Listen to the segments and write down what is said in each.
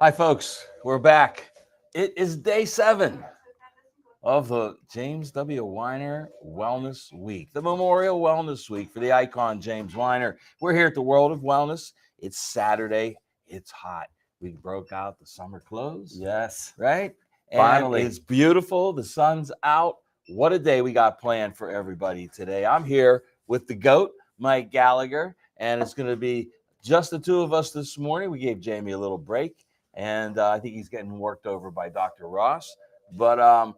Hi, folks. We're back. It is day 7 of the James W. Weiner Wellness Week, the Memorial Wellness Week for the icon James Weiner. We're here at the World of Wellness. It's Saturday. It's hot. We broke out the summer clothes, Yes, right? And finally. it's beautiful. The sun's out. What a day we got planned for everybody today. I'm here with the GOAT, Mike Gallagher, and it's going to be just the two of us this morning. We gave Jamie a little break, and I think he's getting worked over by Dr. Ross. But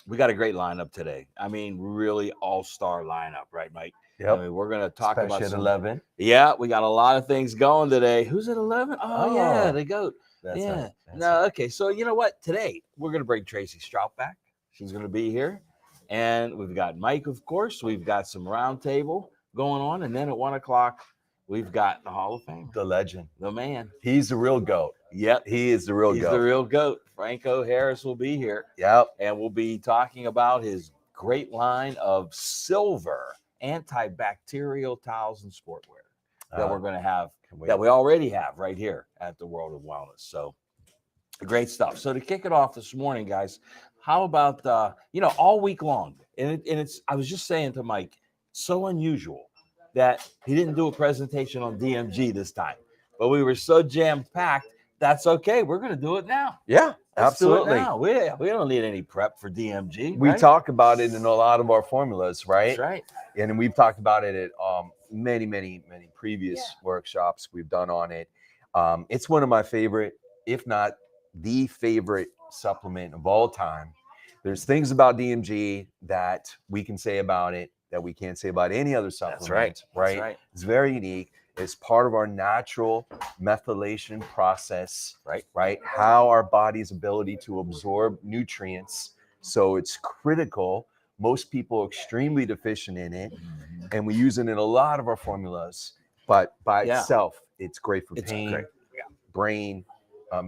we got a great lineup today. I mean, really all-star lineup, right, Mike? I Yep. mean, we're going to talk about Especially at some. 11. Yeah, we got a lot of things going today. Who's at 11? Oh, yeah, Oh, the GOAT. that's Yeah. right. That's No, right. okay. So you know what? Today we're going to bring Tracy Strout back. She's going to be here, and we've got Mike, of course. We've got some roundtable going on, and then at 1 o'clock we've got the Hall of Fame, The legend. the man. He's the real GOAT. Yep, He is the real he's the GOAT. real GOAT. Franco Harris will be here, Yep. and we'll be talking about his great line of silver antibacterial towels and sportwear that we're going to have, that we already have right here at the World of Wellness. So great stuff. So to kick it off this morning, guys, how about all week long? And it's I was just saying to Mike, so unusual that he didn't do a presentation on DMG this time, but we were so jam packed. That's okay. We're going to do it now. Yeah, Let's do it absolutely. now. We don't need any prep for DMG. We right? talk about it in a lot of our formulas, right? That's right. And we've talked about it at many previous workshops we've done on it. It's one of my favorite, if not the favorite supplement of all time. There's things about DMG that we can say about it that we can't say about any other supplement. right. Right? That's right. It's very unique. It's part of our natural methylation process, right? How our body's ability to absorb nutrients. So it's critical. Most people are extremely deficient in it, and we use it in a lot of our formulas. But by itself, it's great for pain, great. brain,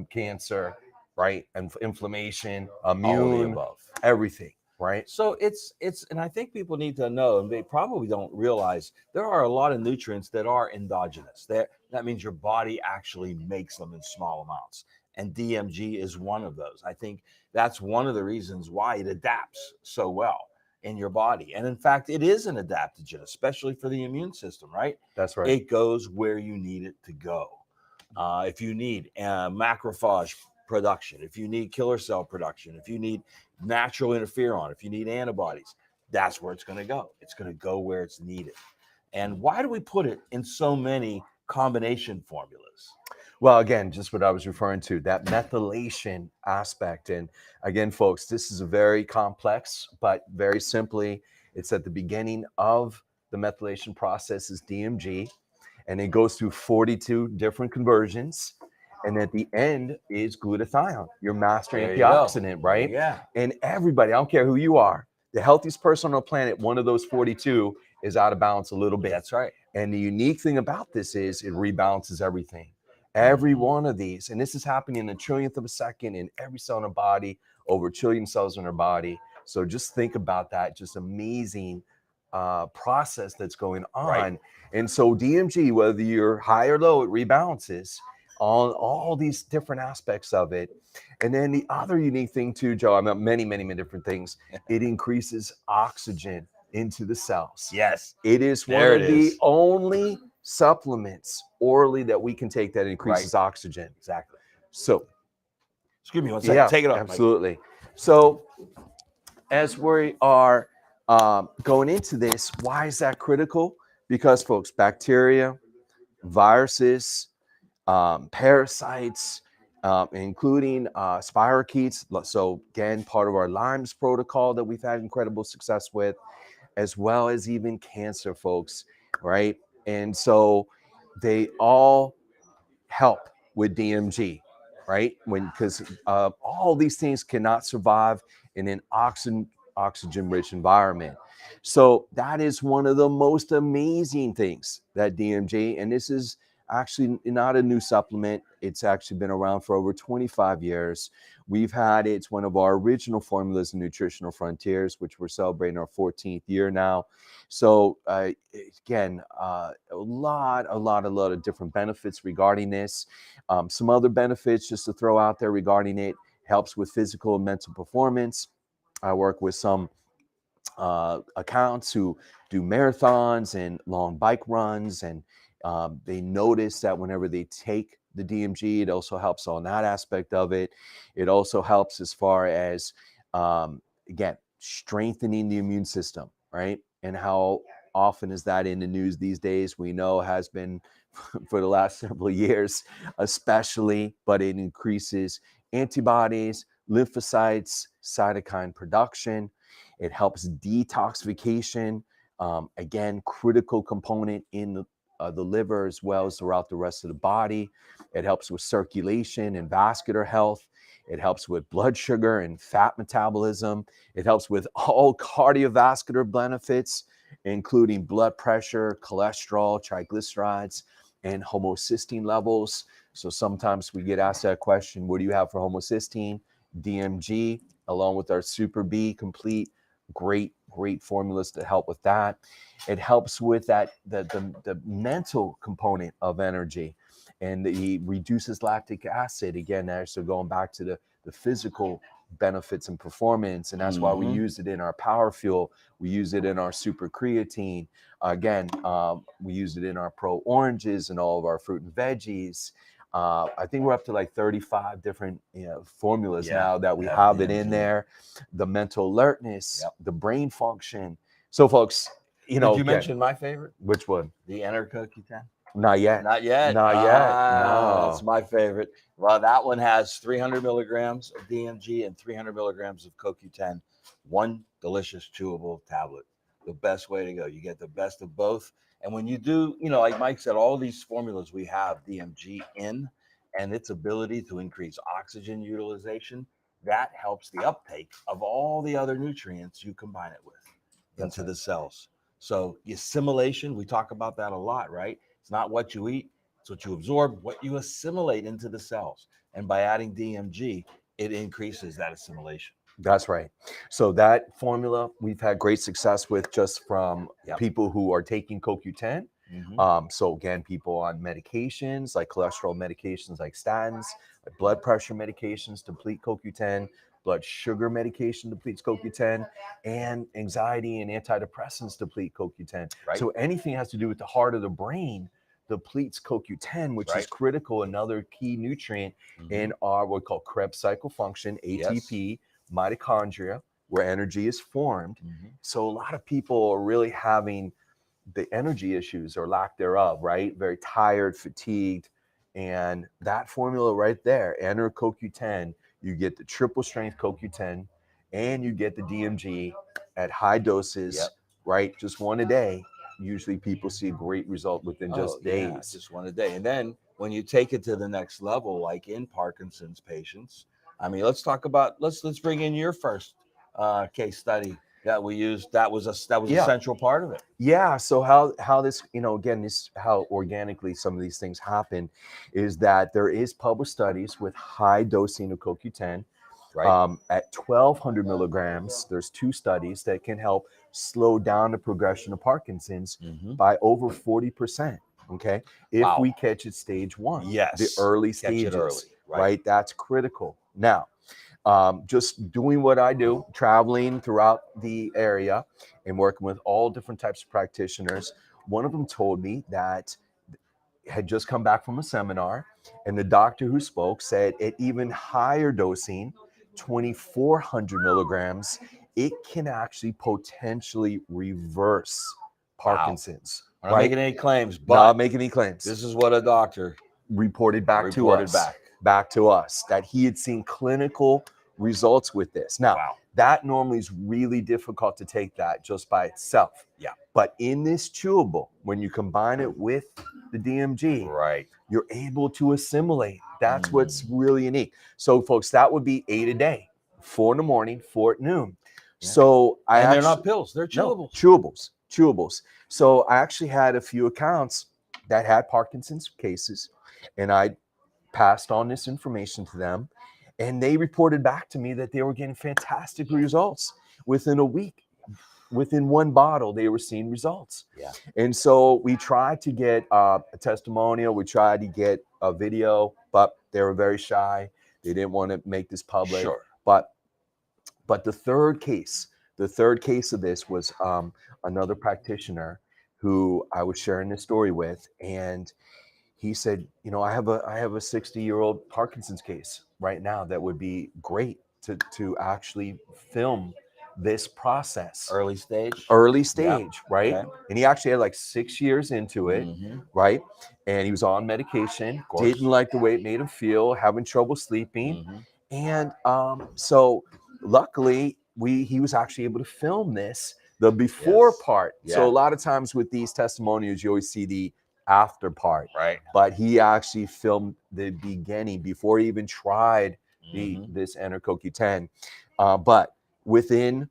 cancer, right? And inflammation, All of the immune, above. everything, right? So it's and I think people need to know, and they probably don't realize there are a lot of nutrients that are endogenous. That means your body actually makes them in small amounts. And DMG is one of those. I think that's one of the reasons why it adapts so well in your body. And in fact, it is an adaptogen, especially for the immune system, right? That's right. It goes where you need it to go. If you need macrophage production, if you need killer cell production, if you need natural interferon, if you need antibodies, that's where it's going to go. It's going to go where it's needed. And why do we put it in so many combination formulas? Well, again, just what I was referring to, that methylation aspect. And again, folks, this is a very complex, but very simply, it's at the beginning of the methylation process is DMG, and it goes through 42 different conversions. And at the end is glutathione, your master There you antioxidant, go. right? Yeah. And everybody, I don't care who you are, the healthiest person on the planet, one of those 42 is out of balance a little bit. That's right. And the unique thing about this is it rebalances everything. Every one of these, and this is happening in a trillionth of a second in every cell in our body, over a trillion cells in our body. So just think about that, just amazing process that's going on. Right. And so DMG, whether you're high or low, it rebalances on all these different aspects of it. And then the other unique thing too, Joe, I mean, many different things, it increases oxygen into the cells. Yes. It is one There of it the is. only supplements orally that we can take that increases oxygen. Exactly. So, Excuse me one second. yeah, Take it off, Mike. absolutely. So, as we are going into this, why is that critical? Because, folks, bacteria, viruses, parasites, including spirochetes. So, again, part of our Lyme's protocol that we've had incredible success with, as well as even cancer, folks, right? And so they all help with DMG, right? Because all these things cannot survive in an oxygen-rich environment. So that is one of the most amazing things that DMG, and this is actually not a new supplement. It's actually been around for over 25 years. We've had it's one of our original formulas in Nutritional Frontiers, which we're celebrating our 14th year now. So again, a lot of different benefits regarding this. Some other benefits just to throw out there regarding it: helps with physical and mental performance. I work with some accounts who do marathons and long bike runs, and they notice that whenever they take the DMG, it also helps on that aspect of it. It also helps as far as again, strengthening the immune system, right? And how often is that in the news these days? We know has been for the last several years, especially, but it increases antibodies, lymphocytes, cytokine production. It helps detoxification. Again, critical component in the liver as well as throughout the rest of the body. It helps with circulation and vascular health. It helps with blood sugar and fat metabolism. It helps with all cardiovascular benefits, including blood pressure, cholesterol, triglycerides, and homocysteine levels. So sometimes we get asked that question, what do you have for homocysteine? DMG, along with our Super B Complete, great formulas to help with that. It helps with that the mental component of energy, and it reduces lactic acid. Again, so going back to the physical benefits and performance, and that's why we use it in our Power Fuel. We use it in our Super Creatine. Again, we use it in our Pro Oranges and all of our fruit and veggies. I think we're up to like 35 different formulas now that we have it in there. The mental alertness, the brain function. So, folks, Did you mention my favorite? Which one? The CoQ10. Not yet. Not yet. No. That's my favorite. Well, that one has 300 milligrams of DMG and 300 milligrams of CoQ10. One delicious chewable tablet. The best way to go. You get the best of both. And when you do, like Mike said, all these formulas we have DMG in, and its ability to increase oxygen utilization, that helps the uptake of all the other nutrients you combine it with into the cells. So the assimilation, we talk about that a lot, right? It's not what you eat, it's what you absorb, what you assimilate into the cells. And by adding DMG, it increases that assimilation. That's right. So that formula we've had great success with just from people who are taking CoQ10. So again, people on medications like cholesterol medications like statins, like blood pressure medications deplete CoQ10, blood sugar medication depletes CoQ10, and anxiety and antidepressants deplete CoQ10. Right. So anything has to do with the heart of the brain depletes CoQ10, which is critical, another key nutrient in our what we call Krebs cycle function, ATP, mitochondria, where energy is formed. So a lot of people are really having the energy issues or lack thereof, right? Very tired, fatigued. And that formula right there, enter CoQ10, you get the triple strength CoQ10 and you get the DMG at high doses, right? Just one a day. Usually people see a great result within just days. Yeah, just one a day. And then when you take it to the next level, like in Parkinson's patients, I mean, let's talk about, let's bring in your first case study that we used. That was a central part of it. Yeah. So how this, again, this how organically some of these things happen is that there is published studies with high dosing of CoQ10. At 1,200 milligrams, there's 2 studies that can help slow down the progression of Parkinson's by over 40%. Okay, if we catch it stage 1, the early stages, right? That's critical. Now, just doing what I do, traveling throughout the area and working with all different types of practitioners. One of them told me that had just come back from a seminar, and the doctor who spoke said at even higher dosing, 2,400 milligrams, it can actually potentially reverse Parkinson's. I'm not making any claims, but not making any claims. This is what a doctor reported back to us that he had seen clinical results with this. Now, that normally is really difficult to take that just by itself. But in this chewable, when you combine it with the DMG, you're able to assimilate. That's what's really unique. So, folks, that would be 8 a day, 4 in the morning, 4 at noon. So they're not pills; they're chewables. Chewables. So I actually had a few accounts that had Parkinson's cases, and I passed on this information to them, and they reported back to me that they were getting fantastic results within a week. Within one bottle, they were seeing results. Yeah. And so we tried to get a testimonial. We tried to get a video, but they were very shy. They didn't want to make this public. Sure. But the third case of this was another practitioner who I was sharing this story with, and he said, you know, I have a 60-year-old Parkinson's case right now that would be great to actually film this process. Early stage, right? Okay. And he actually had like 6 years into it, right? And he was on medication, didn't like the way it made him feel, having trouble sleeping. And so luckily he was actually able to film this, the before part. So a lot of times with these testimonials, you always see the after part, right? But he actually filmed the beginning before he even tried this CoQ10. But within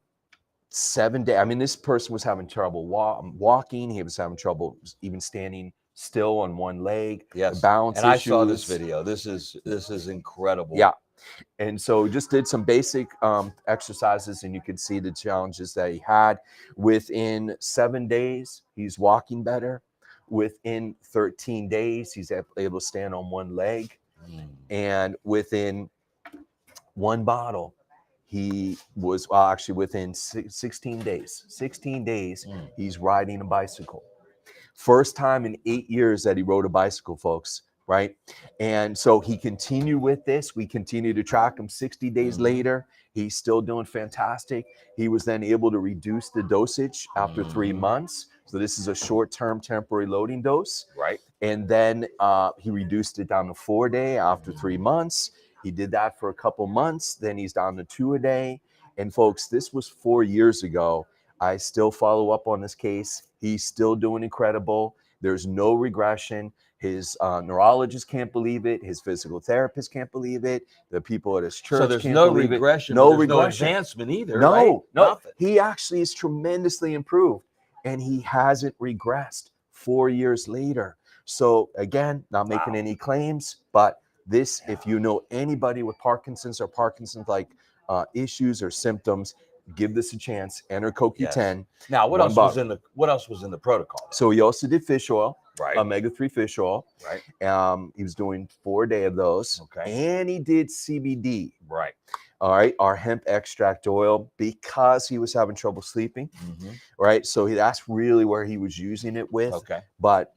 7 days, I mean, this person was having trouble walking. He was having trouble even standing still on one leg. Yes, balance and issues. I saw this video. This is incredible. Yeah. And so just did some basic exercises, and you could see the challenges that he had. Within 7 days, he's walking better. Within 13 days, he's able to stand on one leg. And within one bottle, he was actually within 16 days. 16 days, he's riding a bicycle. First time in 8 years that he rode a bicycle, folks. Right. And so he continued with this. We continue to track him 60 days later. He's still doing fantastic. He was then able to reduce the dosage after 3 months. So this is a short-term temporary loading dose. Right. And then he reduced it down to 4 day after 3 months. He did that for a couple months. Then he's down to 2 a day. And folks, this was 4 years ago. I still follow up on this case. He's still doing incredible. There's no regression. His neurologist can't believe it. His physical therapist can't believe it. The people at his church so there's can't no believe regression. It. No there's regression. No advancement either. No, right? no. Nothing. He actually is tremendously improved, and he hasn't regressed 4 years later. So again, not making any claims, but this, if you know anybody with Parkinson's or Parkinson's-like issues or symptoms, give this a chance. Enter CoQ10. Yes. Now, what else was in the protocol? So he also did fish oil, right? Omega-3 fish oil, right? He was doing 4 day of those, okay, and he did CBD, right? All right, our hemp extract oil, because he was having trouble sleeping, right? So that's really where he was using it with. Okay, but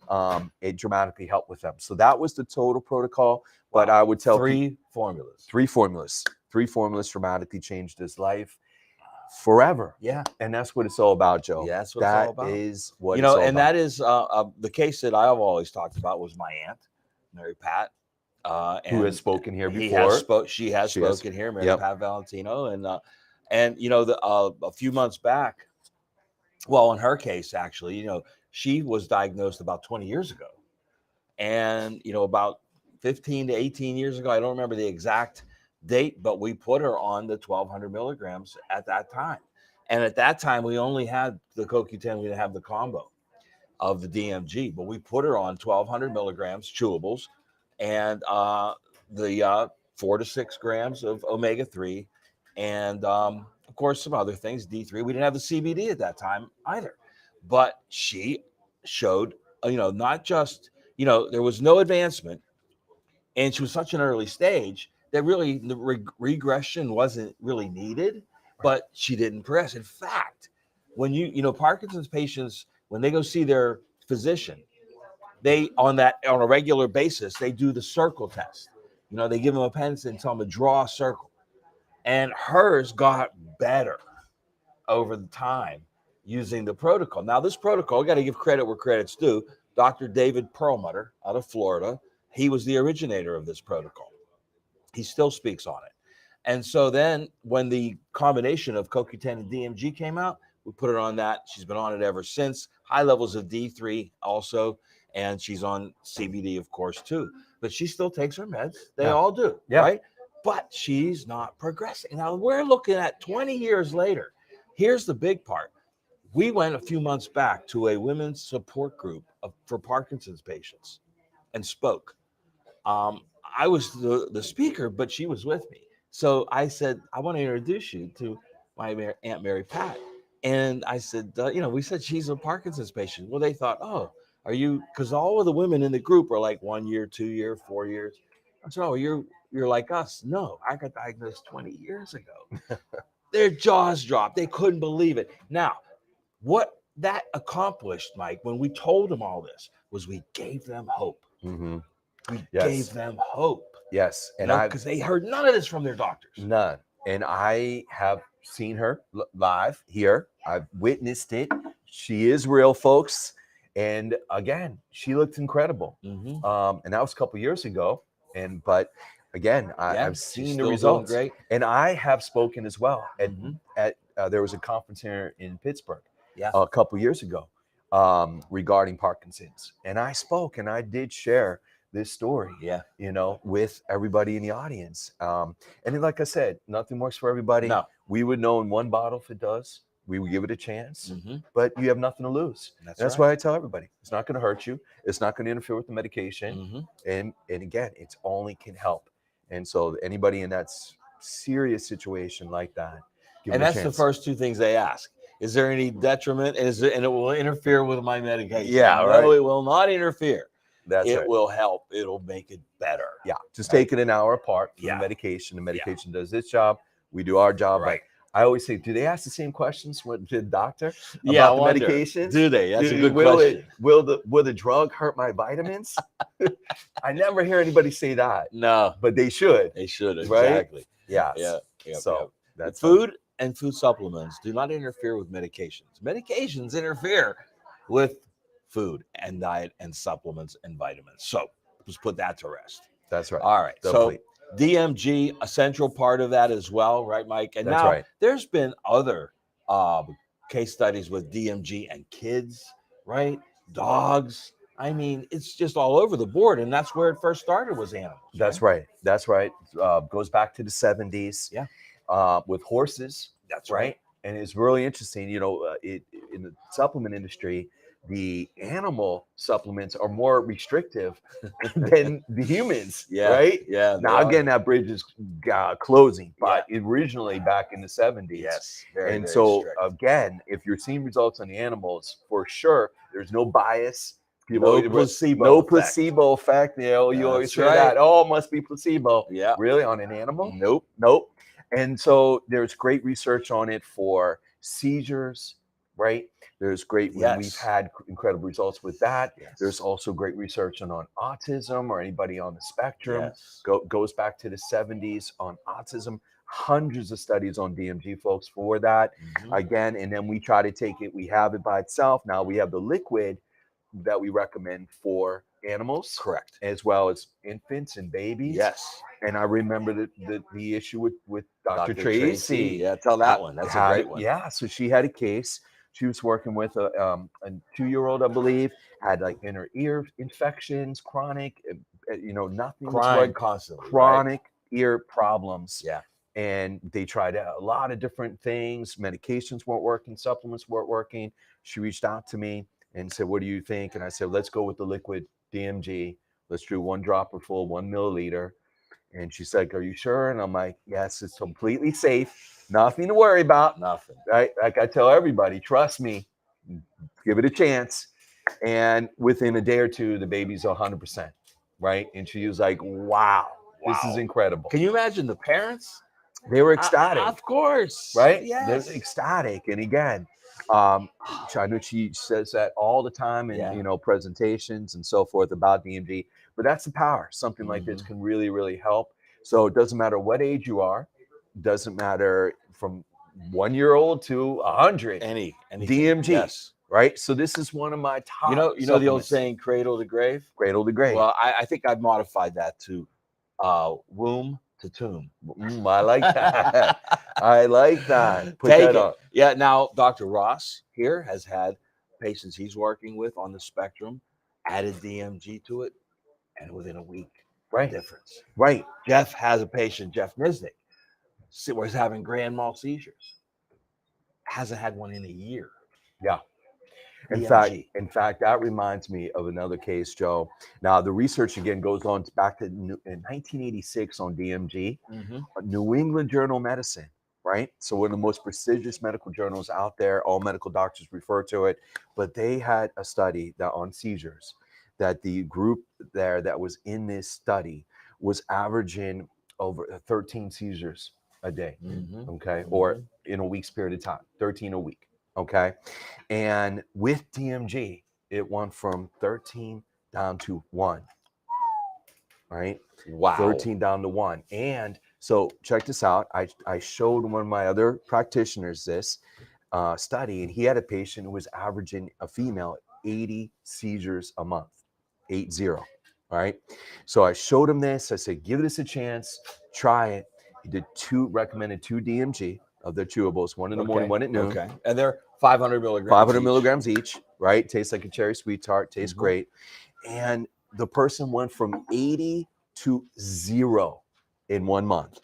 it dramatically helped with them. So that was the total protocol. But I would tell three formulas dramatically changed his life forever. Yeah. And that's what it's all about, Joe. Yeah, that's what it's all about. That is what it's all about. And that is the case that I've always talked about was my aunt, Mary Pat. Who has spoken here before. She has spoken here, Mary Pat Valentino. And you know, a few months back, well, in her case, actually, you know, she was diagnosed about 20 years ago. And, you know, about 15 to 18 years ago, I don't remember the exact date, but we put her on the 1,200 milligrams at that time. And at that time, we only had the CoQ10, we didn't have the combo of the DMG, but we put her on 1,200 milligrams chewables and the 4 to 6 grams of omega-3 and of course some other things, D3. We didn't have the CBD at that time either, but she showed, you know, not just, you know, there was no advancement, and she was such an early stage that really the regression wasn't really needed, but she didn't progress. In fact, when you know, Parkinson's patients, when they go see their physician, they on a regular basis, they do the circle test. You know, they give them a pen and tell them to draw a circle. And hers got better over the time using the protocol. Now, this protocol, I got to give credit where credit's due. Dr. David Perlmutter out of Florida, he was the originator of this protocol. He still speaks on it. And so then when the combination of CoQ10 and DMG came out, we put her on that. She's been on it ever since. High levels of D3 also. And she's on CBD, of course, too. But she still takes her meds. They all do, right? But she's not progressing. Now, we're looking at 20 years later. Here's the big part. We went a few months back to a women's support group for Parkinson's patients and spoke. I was the speaker, but she was with me. So I said, I want to introduce you to my Aunt Mary Pat. And I said, we said she's a Parkinson's patient. Well, they thought, oh, are you? Because all of the women in the group are like 1 year, 2 year, 4 years. I said, oh, you're like us. No, I got diagnosed 20 years ago. Their jaws dropped. They couldn't believe it. Now, what that accomplished, Mike, when we told them all this, was we gave them hope. Mm-hmm. We Yes. gave them hope. Yes. And because they heard none of this from their doctors. None. And I have seen her live here. I've witnessed it. She is real, folks. And again, she looked incredible. Mm-hmm. And that was a couple years ago. But again, I've seen the results. Great. And I have spoken as well Mm-hmm. at there was a conference here in Pittsburgh Yeah. a couple years ago regarding Parkinson's. And I spoke and I did share this story, Yeah. with everybody in the audience. And then, like I said, nothing works for everybody. No. We would know in one bottle if it does. We would give it a chance, Mm-hmm. but you have nothing to lose. That's right. why I tell everybody, it's not going to hurt you. It's not going to interfere with the medication. Mm-hmm. And again, it's only can help. And so anybody in that serious situation like that, give and it a that's chance. the first two things they ask. Is there any detriment? And it will interfere with my medication? Yeah, no, right. It will not interfere. That's it right. will help. It'll make it better. Yeah, just take it an hour apart from Yeah. the medication. The medication does its job. We do our job. Right. But I always say, do they ask the same questions to the doctor Yeah, about the medications? Do they? That's a good question. Will the drug hurt my vitamins? I never hear anybody say that. No, but they should. They should, right? Exactly. Yeah. Yeah. So that's food and food supplements do not interfere with medications. Medications interfere with food and diet and supplements and vitamins. So let's put that to rest. That's right. All right. Definitely. So DMG, a central part of that as well, right, Mike? And that's now right. There's been other case studies with DMG and kids, right? Dogs. I mean, it's just all over the board, and that's where it first started was animals. That's right. That's right. Goes back to the 70s. Yeah. With horses. That's right. And it's really interesting. In the supplement industry, the animal supplements are more restrictive than the humans. Yeah. Right. Yeah. Now again, that bridge is closing, but originally back in the 70s. Yes. Very strict. Again, if you're seeing results on the animals, for sure, there's no bias. No placebo effect. You always hear right. that. Oh, it must be placebo. Yeah. Really, on an animal? Nope. And so there's great research on it for seizures, right? There's great, we've had incredible results with that. Yes. There's also great research on autism or anybody on the spectrum. Yes. Goes back to the 70s on autism. Hundreds of studies on DMG, folks, for that. Mm-hmm. Again, and then we try to take it. We have it by itself. Now we have the liquid that we recommend for animals. Correct. As well as infants and babies. Yes. And I remember the issue with Dr. Tracy. Yeah, tell that one. That's a great one. Yeah, so she had a case. She was working with a 2-year-old, I believe, had like inner ear infections, chronic, nothing. Crying constantly. Chronic ear problems. Yeah. And they tried a lot of different things. Medications weren't working. Supplements weren't working. She reached out to me and said, what do you think? And I said, let's go with the liquid DMG. Let's do 1 dropper full, 1 milliliter. And she's like, are you sure? And I'm like, yes, it's completely safe. Nothing to worry about. Nothing. Right? Like I tell everybody, trust me, give it a chance. And within a day or two, the baby's 100%. Right? And she was like, wow, this is incredible. Can you imagine the parents? They were ecstatic. Of course. Right? Yes. They're ecstatic. And again, I know she says that all the time in presentations and so forth about DMG, but that's the power. Something like this can really, really help. So it doesn't matter what age you are, doesn't matter from 1-year-old to 100. Any DMG. Yes. Right. So this is one of my top. You know the old saying, cradle to grave. Cradle to grave. Well, I think I've modified that to womb to tomb. I like that. I like that. Put Take that it. on. Yeah. Now, Dr. Ross here has had patients he's working with on the spectrum, added DMG to it, and within a week, difference. Right. Jeff has a patient, Jeff Nisnick, was having grand mal seizures. Hasn't had one in a year. Yeah. DMG. In fact, that reminds me of another case, Joe. Now, the research again goes on back to in 1986 on DMG, Mm-hmm. New England Journal of Medicine, right? So one of the most prestigious medical journals out there. All medical doctors refer to it, but they had a study that on seizures, that the group there that was in this study was averaging over 13 seizures a day, Mm-hmm. okay, or Mm-hmm. in a week's period of time, 13 a week, okay. And with DMG, it went from 13 down to 1, right? Wow. 13 down to 1. And so check this out. I showed one of my other practitioners this study, and he had a patient who was averaging, a female, 80 seizures a month, 80. All right. So I showed him this. I said, give this a chance, try it. He did recommended 2 DMG of their chewables, one in the morning, one at noon. Okay. And they're 500 milligrams 500 each. milligrams each, right? Tastes like a cherry sweet tart, tastes Mhm. great. And the person went from 80 to 0 in 1 month.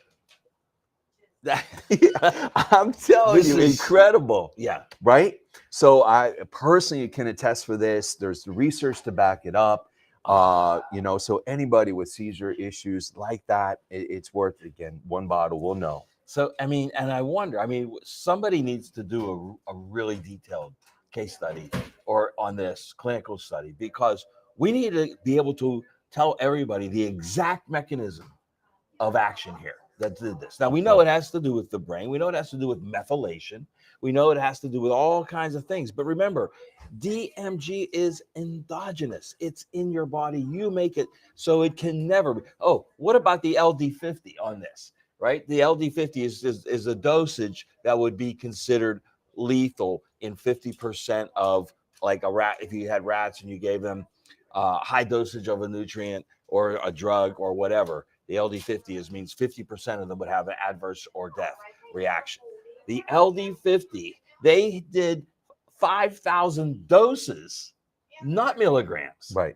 I'm telling you, incredible. Yeah. Right? So I personally can attest for this. There's the research to back it up. So anybody with seizure issues like that, it's worth it. Again, 1 bottle, we'll know. So, I mean, and I wonder, somebody needs to do a really detailed case study or on this clinical study, because we need to be able to tell everybody the exact mechanism of action here that did this. Now, we know it has to do with the brain. We know it has to do with methylation. We know it has to do with all kinds of things. But remember, DMG is endogenous. It's in your body. You make it, so it can never be. Oh, what about the LD50 on this? Right? The LD50 is a dosage that would be considered lethal in 50% of, like, a rat. If you had rats and you gave them high dosage of a nutrient or a drug or whatever, the LD50 means 50% of them would have an adverse or death reaction. The LD50, they did 5,000 doses, not milligrams, right?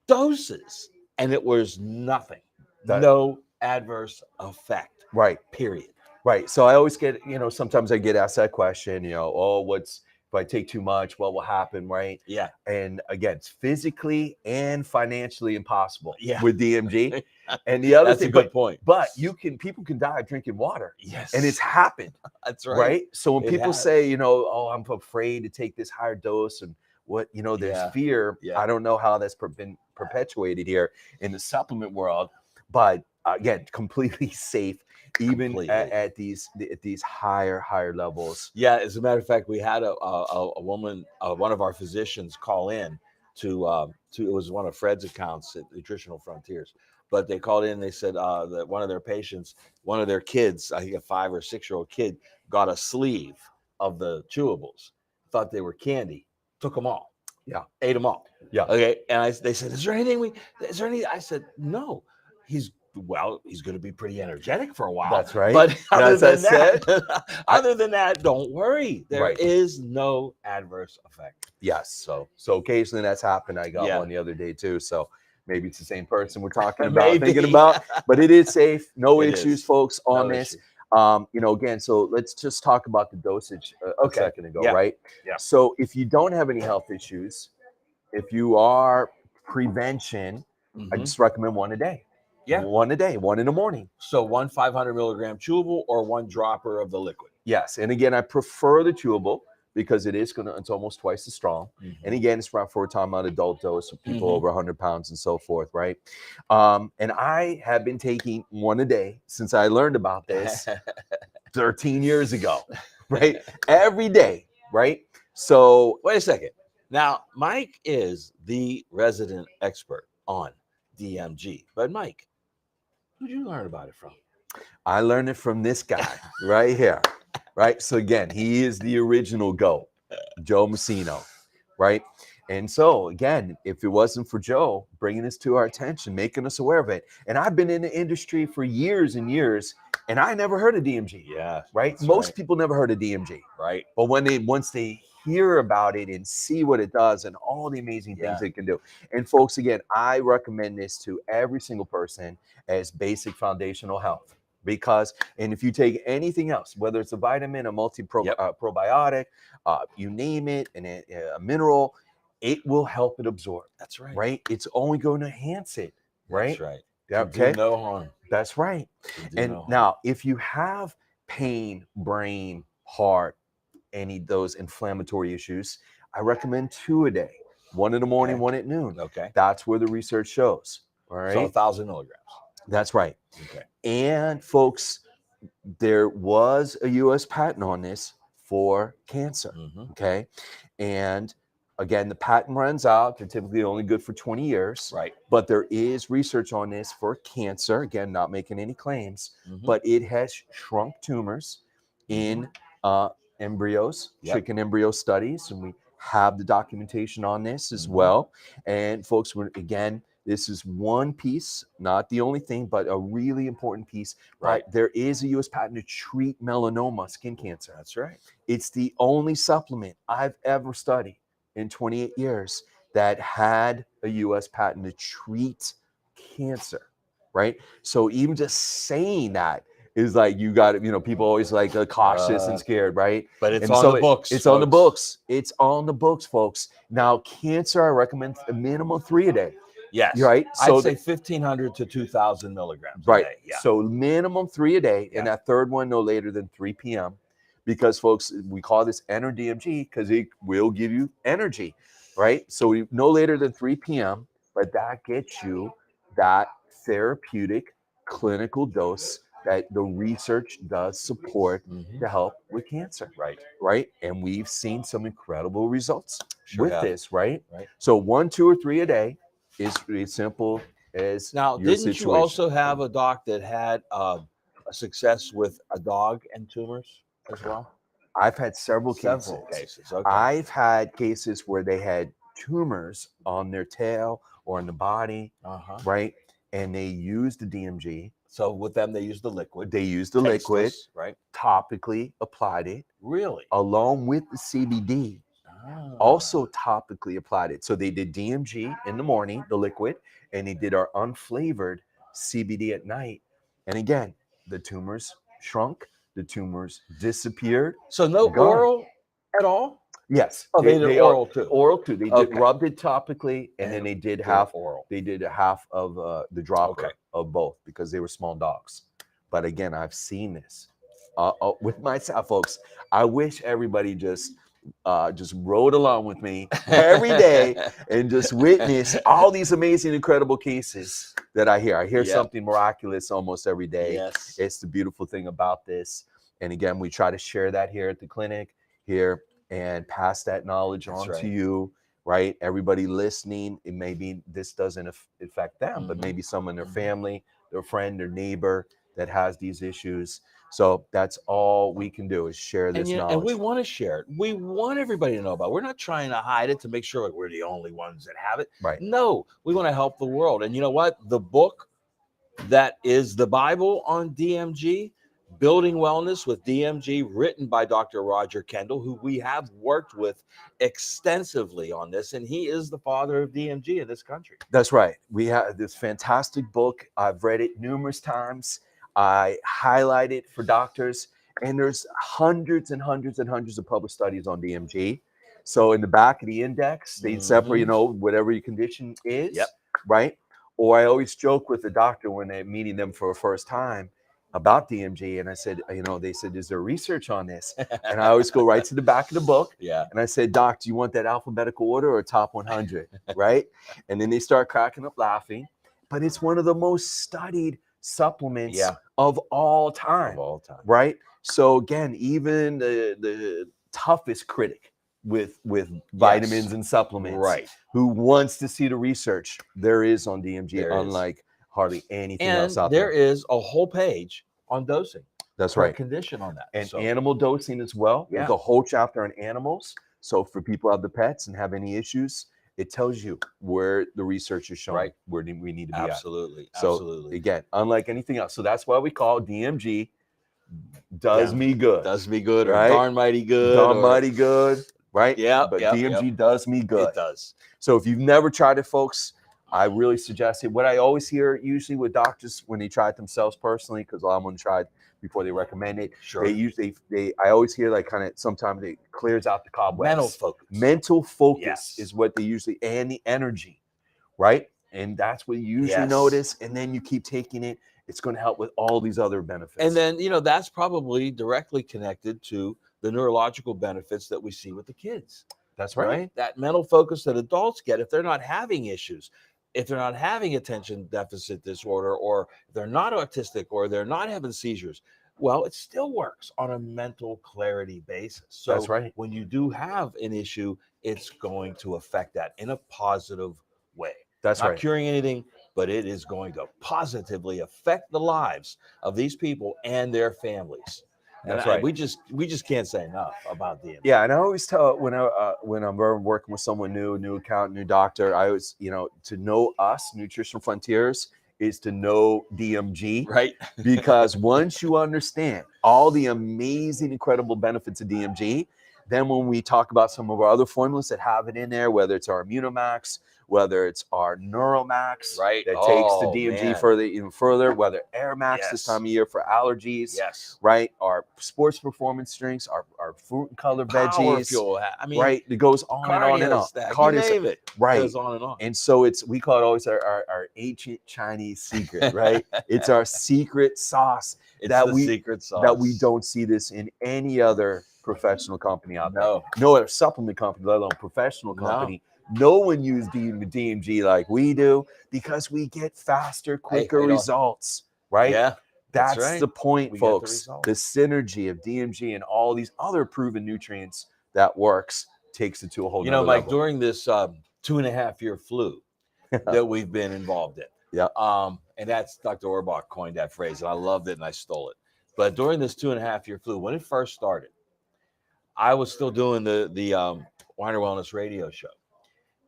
Doses, and it was nothing. No adverse effect. Right. Period. Right. So I always get, sometimes I get asked that question, if I take too much, what will happen, right? Yeah. And again, it's physically and financially impossible Yeah. with DMG. And the other That's thing, a good point. But people can die drinking water. Yes. And it's happened. That's right. Right. So when people say, I'm afraid to take this higher dose and there's fear. Yeah. I don't know how that's been perpetuated here in the supplement world, but again, completely safe, even at these higher levels. Yeah, as a matter of fact, we had a woman, one of our physicians, call in to it was one of Fred's accounts at Nutritional Frontiers, but they called in and they said that one of their patients, one of their kids, I think a 5 or 6-year-old kid, got a sleeve of the chewables, thought they were candy, took them all. Yeah. Ate them all. Yeah. Okay. And they said, is there any? I said, no. He's going to be pretty energetic for a while. That's right. But other than that, don't worry. There is no adverse effect. Yes. So occasionally that's happened. I got one the other day too. So maybe it's the same person we're talking about, thinking about, but it is safe. No issues, folks, on this. Again, so let's just talk about the dosage a second ago, right? Yeah. So if you don't have any health issues, if you are prevention, I just recommend 1 a day. Yeah. 1 a day, 1 in the morning. So 1 500 milligram chewable or 1 dropper of the liquid. Yes. And again, I prefer the chewable because it's almost twice as strong. Mm-hmm. And again, it's around 4 times on adult dose of people over 100 pounds and so forth, right? And I have been taking 1 a day since I learned about this 13 years ago, right? Every day, right? So wait a second. Now, Mike is the resident expert on DMG. But Mike, who'd you learn about it from? I learned it from this guy right here, right? So again, he is the original GOAT, Joe Messino, right? And so again, if it wasn't for Joe bringing this to our attention, making us aware of it, and I've been in the industry for years and years, and I never heard of DMG. Yeah, right. Most people never heard of DMG, right? But once they hear about it and see what it does and all the amazing things it can do, and folks, again, I recommend this to every single person as basic foundational health. because, and if you take anything else, whether it's a vitamin, a probiotic, you name it, and a mineral, it will help it absorb. That's right. Right? It's only going to enhance it. Right? That's right. Okay. Do no harm. That's right. And now, if you have pain, brain, heart, any of those inflammatory issues, I recommend 2 a day. 1 in the morning, 1 at noon. Okay. That's where the research shows. All right. So 1,000 milligrams. That's right. Okay. And folks, there was a U.S. patent on this for cancer. Okay. And again, the patent runs out. They're typically only good for 20 years. Right. But there is research on this for cancer. Again, not making any claims, but it has shrunk tumors in embryos, chicken embryo studies. And we have the documentation on this as well. And folks, again, this is one piece, not the only thing, but a really important piece. Right. But there is a U.S. patent to treat melanoma, skin cancer. That's right. It's the only supplement I've ever studied in 28 years that had a U.S. patent to treat cancer, right? So even just saying that is like, you got to, people always like cautious and scared, right? But it's on the books. It's on the books. It's on the books, folks. Now, cancer, I recommend a minimum 3 a day. Yes. Right. So I'd say 1,500 to 2,000 milligrams. Right. A day. Yeah. So minimum 3 a day, and that third one no later than 3 p.m. Because, folks, we call this DMG because it will give you energy, right? So no later than 3 p.m., but that gets you that therapeutic clinical dose that the research does support to help with cancer. Right. Right. And we've seen some incredible results with this, right? Right. So 1, 2, or 3 a day is as simple as now. Your didn't situation. You also have a doc that had a success with a dog and tumors as well? I've had several cases. Okay. I've had cases where they had tumors on their tail or in the body, right? And they used the DMG. So with them, they used the liquid. They used the liquid, right? Topically applied it. Really? Along with the CBD. Also topically applied it. So they did DMG in the morning, the liquid, and they did our unflavored CBD at night. And again, the tumors shrunk, the tumors disappeared. So no oral at all? Yes. Oh, they did oral too. Oral too. They did rubbed it topically, and then they did half oral. They did a half of the dropper of both because they were small dogs. But again, I've seen this with myself, folks. I wish everybody just rode along with me every day and just witness all these amazing, incredible cases that I hear. I hear something miraculous almost every day. Yes. It's the beautiful thing about this. And again, we try to share that here at the clinic here and pass that knowledge on to you, right? Everybody listening, it may be this doesn't affect them, but maybe someone in their family, their friend, their neighbor that has these issues. So that's all we can do is share this knowledge. And we want to share it. We want everybody to know about it. We're not trying to hide it to make sure we're the only ones that have it. Right. No, we want to help the world. And you know what? The book that is the Bible on DMG, Building Wellness with DMG, written by Dr. Roger Kendall, who we have worked with extensively on this. And he is the father of DMG in this country. That's right. We have this fantastic book. I've read it numerous times. I highlight it for doctors, and there's hundreds and hundreds and hundreds of published studies on DMG. So in the back of the index, they separate, whatever your condition is, right? Or I always joke with the doctor when they're meeting them for a first time about DMG, and I said, they said, is there research on this? And I always go right to the back of the book. And I said, Doc, do you want that alphabetical order or top 100, right? And then they start cracking up laughing. But it's one of the most studied supplements of all time. Right? So again, even the toughest critic with vitamins and supplements, who wants to see the research, there is on DMG, unlike hardly anything else out there. There is a whole page on dosing. That's right. Condition on that. And animal dosing as well. There's a whole chapter on animals. So for people who have the pets and have any issues, it tells you where the research is showing where we need to be Absolutely. at. So again, unlike anything else. So that's why we call DMG does me good. Does me good, or darn mighty good. Darn mighty good, right? Yeah. But DMG does me good. It does. So if you've never tried it, folks, I really suggest it. What I always hear usually with doctors when they try it themselves personally, because a lot of them try it before they recommend it. Sure. They usually I always hear like kind of sometimes it clears out the cobwebs. Mental focus. Mental focus Yes. is what they usually, and the energy, right? And that's what you usually notice. And then you keep taking it. It's going to help with all these other benefits. And then, that's probably directly connected to the neurological benefits that we see with the kids. That's right. That mental focus that adults get if they're not having issues, if they're not having attention deficit disorder, or if they're not autistic, or they're not having seizures. Well, it still works on a mental clarity basis. So that's right. When you do have an issue, it's going to affect that in a positive way. That's not right. curing anything, but it is going to positively affect the lives of these people and their families. That's right. We just can't say enough about DMG. Yeah, and I always tell when I'm working with someone new accountant, new doctor, I always, to know us, Nutritional Frontiers, is to know DMG, right? Because once you understand all the amazing, incredible benefits of DMG, then when we talk about some of our other formulas that have it in there, whether it's our Immunomax, whether it's our Neuromax, right, that takes the DMG even further, whether AirMax this time of year for allergies, right, our sports performance drinks, our fruit and color veggies, fuel. I mean, right, it goes on and on and on. You name it, right, goes on and on. And so we call it always our ancient Chinese secret, right? It's our secret sauce. Secret sauce that we don't see this in any other professional company out there. No other supplement company, let alone professional company. No one uses DMG like we do because we get faster, quicker results, right? Yeah, that's the point, folks. The synergy of DMG and all these other proven nutrients that works takes it to a whole nother Mike, level. during this 2.5-year flu that we've been involved in, and that's Dr. Orbach coined that phrase, and I loved it and I stole it. But during this 2.5-year flu, when it first started, I was still doing the Weiner Wellness radio show.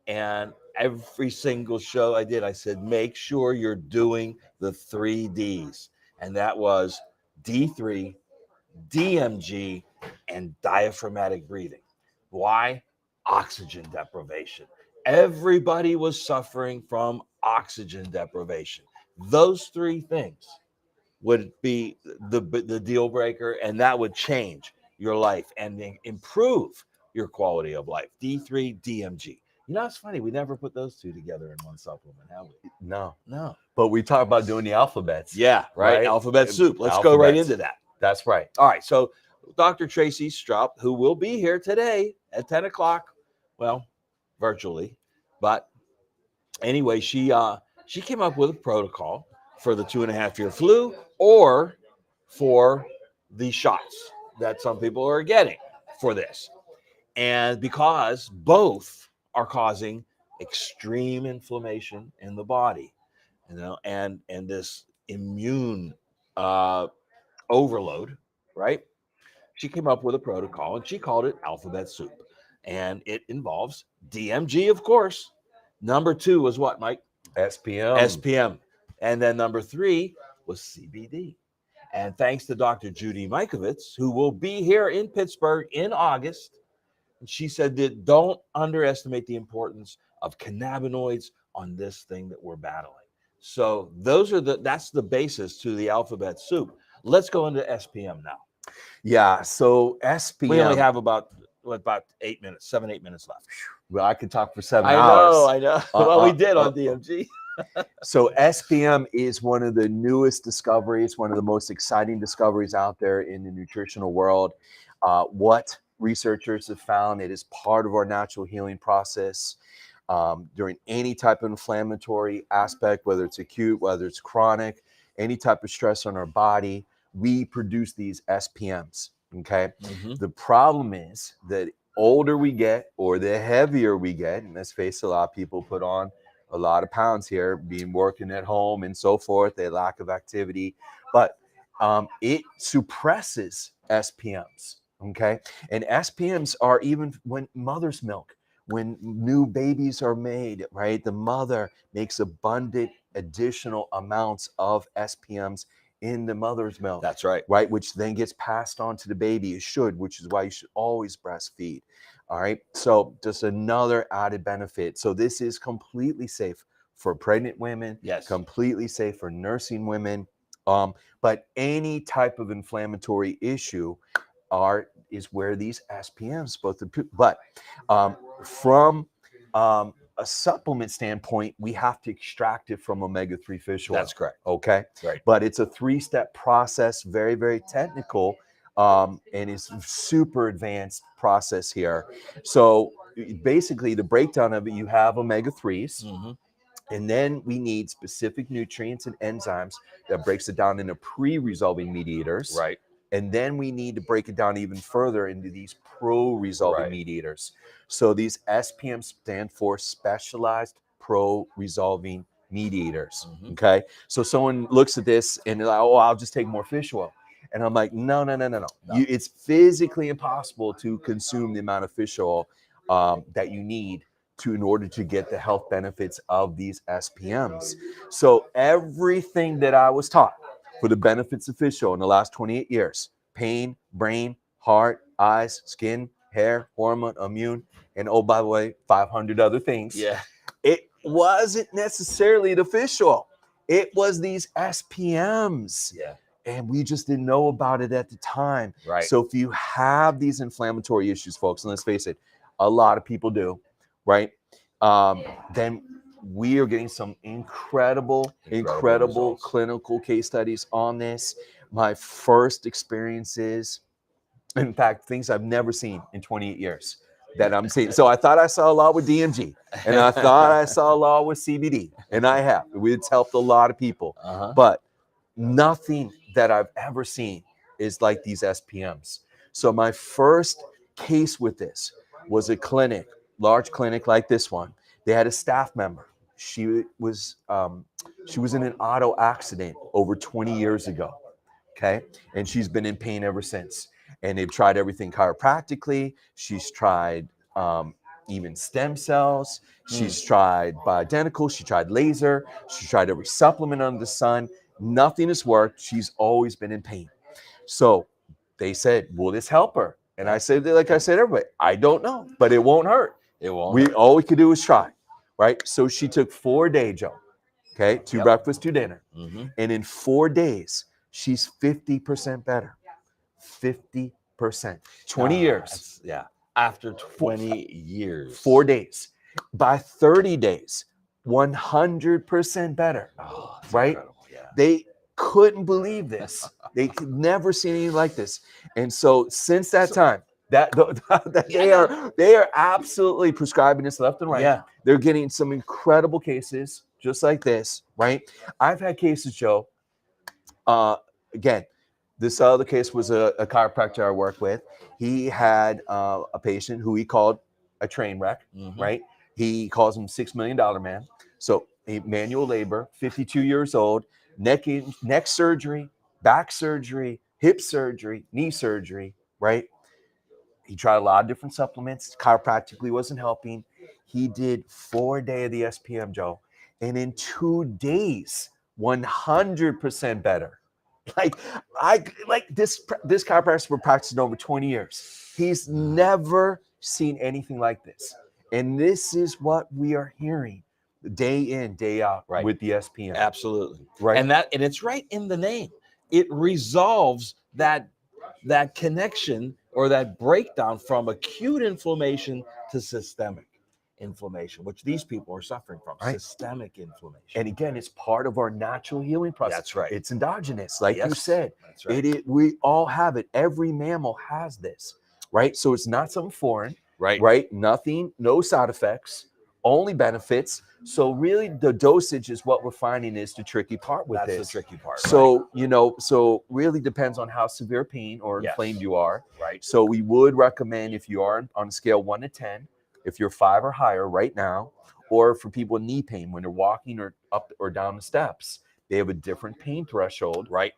And every single show I did, I said, make sure you're doing the 3 Ds. And that was D3, DMG, and diaphragmatic breathing. Why? Oxygen deprivation. Everybody was suffering from oxygen deprivation. Those 3 things would be the deal breaker, and that would change your life and improve your quality of life. D3, DMG. It's funny. We never put those 2 together in one supplement, have we? No. But we talk about doing the alphabets. Yeah, right. Alphabet soup. Let's go right into that. That's right. All right. So Dr. Tracy Straup, who will be here today at 10 o'clock, well, virtually. But anyway, she came up with a protocol for the 2.5-year flu or for the shots that some people are getting for this. And because both are causing extreme inflammation in the body, and this immune overload, right? She came up with a protocol and she called it alphabet soup. And it involves DMG, of course. Number 2 was what, Mike? SPM. And then number 3 was CBD. And thanks to Dr. Judy Mikovits, who will be here in Pittsburgh in August, she said that don't underestimate the importance of cannabinoids on this thing that we're battling. So that's the basis to the alphabet soup. Let's go into SPM now. Yeah, so SPM. We only have about 8 minutes, 7-8 minutes left. Well, I could talk for 7 hours. I know. Well, we did on DMG. So SPM is one of the newest discoveries, one of the most exciting discoveries out there in the nutritional world. What researchers have found, it is part of our natural healing process. During any type of inflammatory aspect, whether it's acute, whether it's chronic, any type of stress on our body, we produce these SPMs, okay? Mm-hmm. The problem is that older we get or the heavier we get, and let's face it, a lot of people put on a lot of pounds here, being working at home and so forth, a lack of activity, but it suppresses SPMs, okay? And SPMs are even when mother's milk, when new babies are made, right? The mother makes abundant additional amounts of SPMs in the mother's milk. That's right. Right, which then gets passed on to the baby. It should, which is why you should always breastfeed. All right. So just another added benefit. So this is completely safe for pregnant women, Yes. completely safe for nursing women. But any type of inflammatory issue is where these SPMs but from a supplement standpoint, we have to extract it from omega-3 fish oil. That's correct. Okay. Right. But it's a 3-step process, very, very technical, and it's super advanced process here. So basically, the breakdown of it, you have omega-3s. Mm-hmm. And then we need specific nutrients and enzymes that breaks it down into pre-resolving mediators. Right. And then we need to break it down even further into these pro-resolving mediators. So these SPMs stand for specialized pro-resolving mediators. Mm-hmm. Okay. So someone looks at this and they're like, oh, I'll just take more fish oil. And I'm like, no. It's physically impossible to consume the amount of fish oil that you need in order to get the health benefits of these SPMs. So everything that I was taught for the benefits of fish oil in the last 28 years, pain, brain, heart, eyes, skin, hair, hormone, immune, and oh, by the way, 500 other things. Yeah. It wasn't necessarily the fish oil. It was these SPMs. Yeah. And we just didn't know about it at the time. Right. So if you have these inflammatory issues, folks, and let's face it, a lot of people do, right? Then we are getting some incredible results. clinical case studies on this. My first experiences, in fact, things I've never seen in 28 years that I'm seeing. So I thought I saw a lot with DMG, and I thought I saw a lot with CBD, and I have. It's helped a lot of people, but nothing that I've ever seen is like these SPMs. So my first case with this was a clinic, large clinic like this one. They had a staff member. She was in an auto accident over 20 years ago. Okay. And she's been in pain ever since. And they've tried everything chiropractically. She's tried even stem cells. She's tried bioidentical. She tried laser. She tried every supplement under the sun. Nothing has worked. She's always been in pain. So they said, will this help her? And I said, like I said, everybody, I don't know, but it won't hurt. It won't. All we could do is try, right? So she took 4 days, Joe. Okay, 2 breakfast, 2 dinner. Mm-hmm. And in 4 days, she's 50% better. 50%. 20 years. Yeah. After 20 years. 4 days. By 30 days, 100% better. Oh, right? Yeah. They couldn't believe this. They could never see anything like this. And so since that time, they are absolutely prescribing this left and right. Yeah. They're getting some incredible cases just like this, right? I've had cases, Joe. Again, this other case was a chiropractor I worked with. He had a patient who he called a train wreck, right? He calls him $6 million man. So manual labor, 52 years old, neck surgery, back surgery, hip surgery, knee surgery, right? He tried a lot of different supplements. Chiropractically wasn't helping. He did 4 days of the SPM, Joe. And in 2 days, 100% better. Like this chiropractor's been practicing over 20 years. He's never seen anything like this. And this is what we are hearing day in, day out with the SPM. Absolutely. Right. And it's right in the name. It resolves that connection or that breakdown from acute inflammation to systemic inflammation, which these people are suffering from. Systemic inflammation. And again, it's part of our natural healing process. That's right. It's endogenous, like you said. That's right. We all have it. Every mammal has this, right? So it's not something foreign, right? Right? Nothing, no side effects, only benefits. So really the dosage is what we're finding is the tricky part with this. That's the tricky part. So, so really depends on how severe pain or inflamed you are. Right. So we would recommend if you are on a scale 1 to 10, if you're 5 or higher right now, or for people with knee pain when they're walking or up or down the steps, they have a different pain threshold. Right.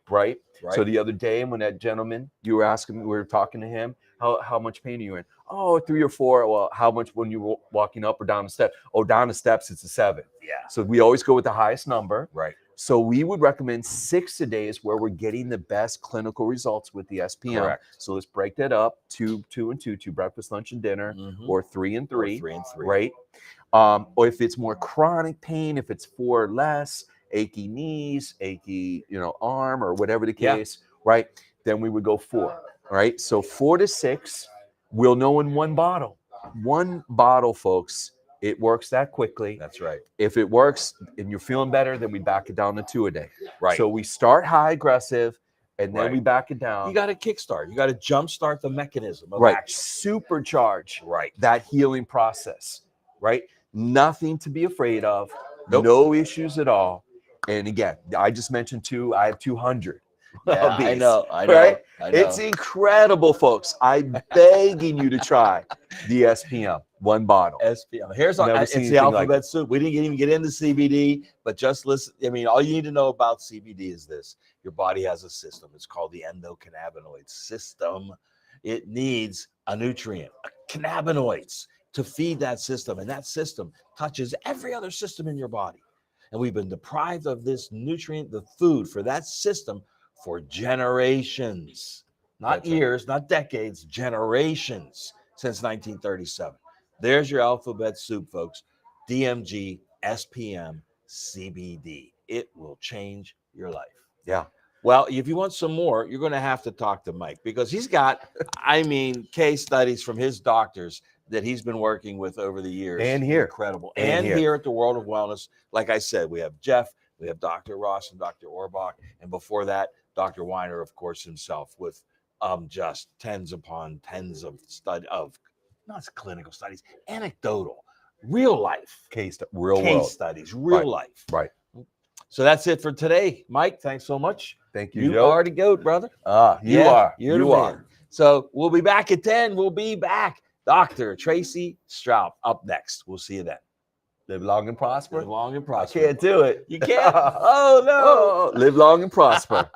So the other day when that gentleman, you were asking, we were talking to him, how much pain are you in? Oh, 3 or 4. Well, how much when you're walking up or down the steps? Oh, down the steps, it's a 7. Yeah. So we always go with the highest number. Right. So we would recommend 6 a day is where we're getting the best clinical results with the SPM. Correct. So let's break that up: two and two, breakfast, lunch, and dinner, or 3 and 3, 3 and 3. right? Or if it's more chronic pain, if it's 4 or less, achy knees, achy, arm, or whatever the case, right? Then we would go 4, right? So 4 to 6, we'll know in one bottle. One bottle, folks. It works that quickly. That's right. If it works and you're feeling better, then we back it down to 2 a day. Right. So we start high aggressive, and then we back it down. You got to kickstart. You got to jumpstart the mechanism of right. action. Supercharge Right. that healing process. Right. Nothing to be afraid of. Nope. No issues at all. And again, I just mentioned 2. I have 200. Yeah, of these, I know. Right? I know. It's incredible, folks. I'm begging you to try the SPM, one bottle. SPM. Here's it's the alphabet soup. We didn't even get into CBD, but just listen. I mean, all you need to know about CBD is this: your body has a system. It's called the endocannabinoid system. It needs a nutrient, cannabinoids, to feed that system, and that system touches every other system in your body. And we've been deprived of this nutrient, the food for that system, for generations, not years, not decades, generations, since 1937. There's your alphabet soup, folks. DMG, SPM, CBD. It will change your life. Yeah. Well, if you want some more, you're going to have to talk to Mike, because he's got, case studies from his doctors that he's been working with over the years. And here. Incredible. And here at the World of Wellness. Like I said, we have Jeff, we have Dr. Ross and Dr. Orbach. And before that, Dr. Weiner, of course, himself, with just tens upon tens of not clinical studies, anecdotal, real life case studies, real life. Right. So that's it for today. Mike, thanks so much. Thank you, You Joe. are the GOAT, brother. You are. You are. So we'll be back at 10. We'll be back. Dr. Tracy Straub up next. We'll see you then. Live long and prosper. Live long and prosper. I can't do it. You can't? Oh, no. Live long and prosper.